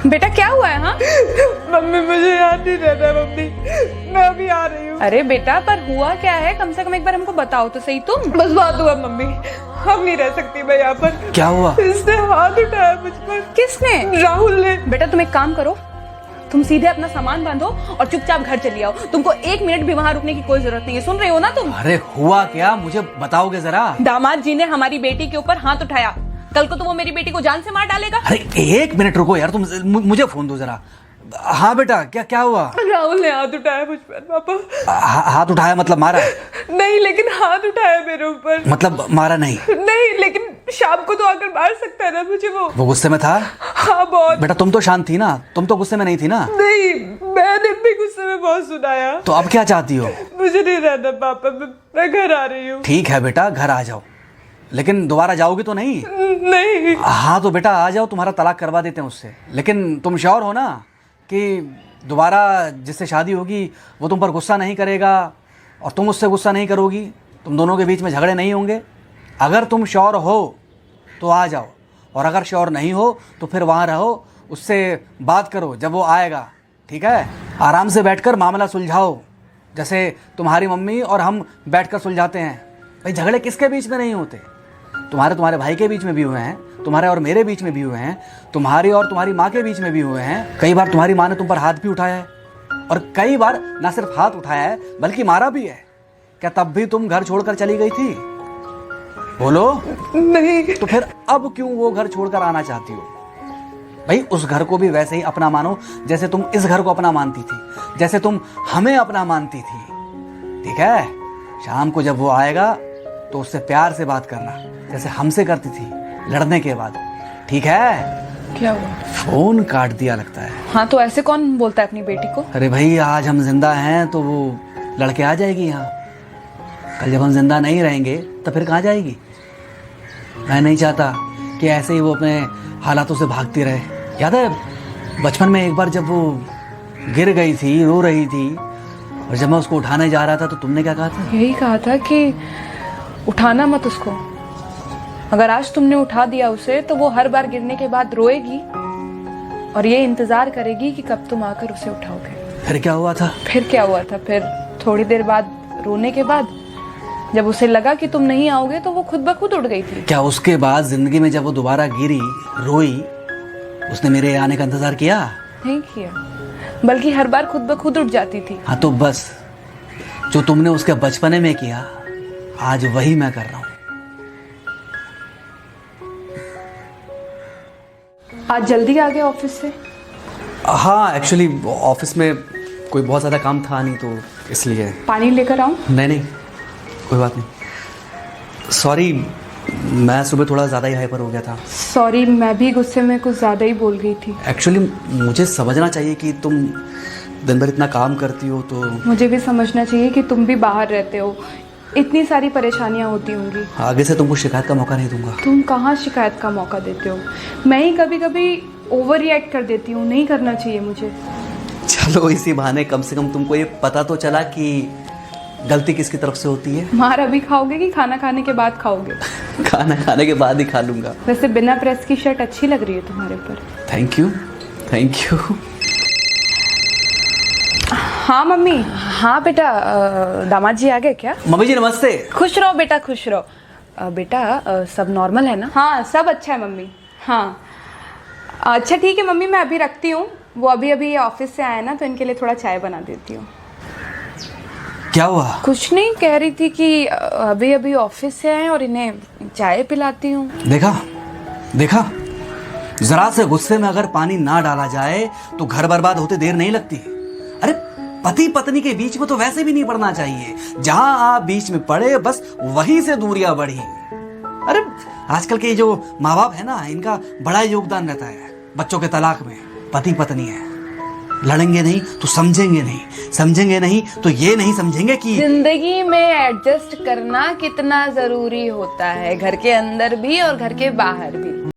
बेटा क्या हुआ है? हाँ मम्मी मुझे याद नहीं रहता मम्मी, मैं अभी आ रही हूँ। अरे बेटा पर हुआ क्या है, कम से कम एक बार हमको बताओ तो सही तुम। बस बात हुआ मम्मी, हम नहीं रह सकती मैं यहाँ पर। क्या हुआ? इसने हाथ उठाया मुझ पर। किसने? राहुल ने। बेटा तुम एक काम करो, तुम सीधे अपना सामान बांधो और चुपचाप घर चली आओ। तुमको 1 मिनट भी वहाँ रुकने की कोई जरूरत नहीं है, सुन रहे हो ना तुम? अरे हुआ क्या, मुझे बताओगे जरा। दामाद जी ने हमारी बेटी के ऊपर हाथ उठाया, कल को तो वो मेरी बेटी को जान से मार डालेगा। अरे 1 मिनट रुको यार, तुम मुझे फोन दो जरा। हाँ बेटा, क्या क्या हुआ? राहुल ने हाथ उठाया मुझ पर पापा। हाथ उठाया मतलब मारा? नहीं लेकिन हाथ उठाया मेरे ऊपर। मतलब मारा नहीं? नहीं लेकिन शाम को तो आकर मार सकता है ना मुझे वो गुस्से में था? हाँ बहुत। बेटा तुम तो शांत थी ना, तुम तो गुस्से में नहीं थी ना? नहीं मैंने भी गुस्से में बहुत सुनाया। तो अब क्या चाहती हो? मुझे नहीं रहना पापा, मैं घर आ रही हूँ। ठीक है बेटा, घर आ जाओ, लेकिन दोबारा जाओगी तो नहीं? नहीं। हाँ तो बेटा आ जाओ, तुम्हारा तलाक करवा देते हैं उससे। लेकिन तुम श्योर हो ना कि दोबारा जिससे शादी होगी वो तुम पर गुस्सा नहीं करेगा और तुम उससे गुस्सा नहीं करोगी, तुम दोनों के बीच में झगड़े नहीं होंगे? अगर तुम श्योर हो तो आ जाओ, और अगर श्योर नहीं हो तो फिर वहाँ रहो, उससे बात करो जब वो आएगा, ठीक है? आराम से बैठकर मामला सुलझाओ, जैसे तुम्हारी मम्मी और हम बैठकर सुलझाते हैं। भाई झगड़े किसके बीच में नहीं होते? तुम्हारे भाई के बीच में भी हुए हैं, तुम्हारे और मेरे बीच में भी हुए हैं, तुम्हारी और तुम्हारी माँ के बीच में भी हुए हैं। कई बार तुम्हारी माँ ने तुम पर हाथ भी उठाया है, और कई बार ना सिर्फ हाथ उठाया है बल्कि मारा भी है। क्या तब भी तुम घर छोड़कर चली गई थी? बोलो। नहीं। तो फिर अब क्यों वो घर छोड़कर आना चाहती हो? भाई उस घर को भी वैसे ही अपना मानो जैसे तुम इस घर को अपना मानती थी, जैसे तुम हमें अपना मानती थी, ठीक है? शाम को जब वो आएगा तो उससे प्यार से बात करना, जैसे हमसे करती थी लड़ने के बाद, ठीक है? क्या हुआ? फोन काट दिया लगता है। हाँ तो ऐसे कौन बोलता है अपनी बेटी को? अरे भाई आज हम जिंदा हैं तो वो लड़के आ जाएगी यहाँ, कल जब हम जिंदा नहीं रहेंगे तो फिर कहाँ जाएगी? मैं नहीं चाहता कि ऐसे ही वो अपने हालातों से भागती रहे। याद है बचपन में एक बार जब वो गिर गई थी, रो रही थी, और जब मैं उसको उठाने जा रहा था तो तुमने क्या कहा था? यही कहा था कि उठाना मत उसको, अगर आज तुमने उठा दिया उसे तो वो हर बार गिरने के बाद रोएगी और ये इंतजार करेगी कि कब तुम आकर उसे उठाओगे। फिर क्या हुआ था? फिर क्या हुआ था? फिर थोड़ी देर बाद रोने के बाद जब उसे लगा कि तुम नहीं आओगे तो वो खुद ब खुद उठ गई थी। क्या उसके बाद जिंदगी में जब वो दोबारा गिरी, रोई, उसने मेरे आने का इंतजार किया? नहीं किया, बल्कि हर बार खुद ब खुद उठ जाती थी। हाँ तो बस जो तुमने उसके बचपने में किया आज वही मैं कर रहा हूँ। आज जल्दी आ गए ऑफिस से? हाँ एक्चुअली ऑफिस में कोई बहुत ज़्यादा काम था नहीं तो इसलिए। पानी लेकर आऊं? नहीं कोई बात नहीं, सॉरी मैं सुबह थोड़ा ज़्यादा ही हाइपर हो गया था। सॉरी, मैं भी गुस्से में कुछ ज़्यादा ही बोल गई थी। एक्चुअली मुझे समझना चाहिए कि तुम दिन भर इतना काम करती हो तो। मुझे भी समझना चाहिए कि तुम भी बाहर रहते हो, इतनी सारी परेशानियां होती होंगी। आगे से तुमको शिकायत का मौका नहीं दूंगा। तुम कहाँ शिकायत का मौका देते हो? मैं ही कभी कभी ओवर रिएक्ट कर देती हूँ, नहीं करना चाहिए मुझे। चलो इसी बहाने कम से कम तुमको ये पता तो चला कि गलती किसकी तरफ से होती है। मार अभी खाओगे कि खाना खाने के बाद खाओगे? खाना खाने के बाद ही खा लूंगा। वैसे बिना प्रेस की शर्ट अच्छी लग रही है तुम्हारे ऊपर। Thank you. हाँ मम्मी। हाँ बेटा, दामाद जी आ गए क्या? मम्मी जी नमस्ते। खुश रहो बेटा, खुश रहो। बेटा सब नॉर्मल है ना? हाँ सब अच्छा है मम्मी। हाँ अच्छा ठीक है मम्मी, मैं अभी रखती हूँ, वो अभी ऑफिस से आए ना तो इनके लिए थोड़ा चाय बना देती हूँ। क्या हुआ? कुछ नहीं, कह रही थी कि अभी ऑफिस से आए और इन्हें चाय पिलाती हूँ। देखा जरा से गुस्से में अगर पानी ना डाला जाए तो घर बर्बाद होते देर नहीं लगती। अरे पति पत्नी के बीच में तो वैसे भी नहीं पड़ना चाहिए, जहां आप बीच में पड़े बस वहीं से दूरियां बढ़ी। अरे आजकल के जो माँ बाप है ना, इनका बड़ा योगदान रहता है बच्चों के तलाक में। पति पत्नी है, लड़ेंगे नहीं तो समझेंगे नहीं, समझेंगे नहीं तो ये नहीं समझेंगे कि जिंदगी में एडजस्ट करना कितना जरूरी होता है, घर के अंदर भी और घर के बाहर भी।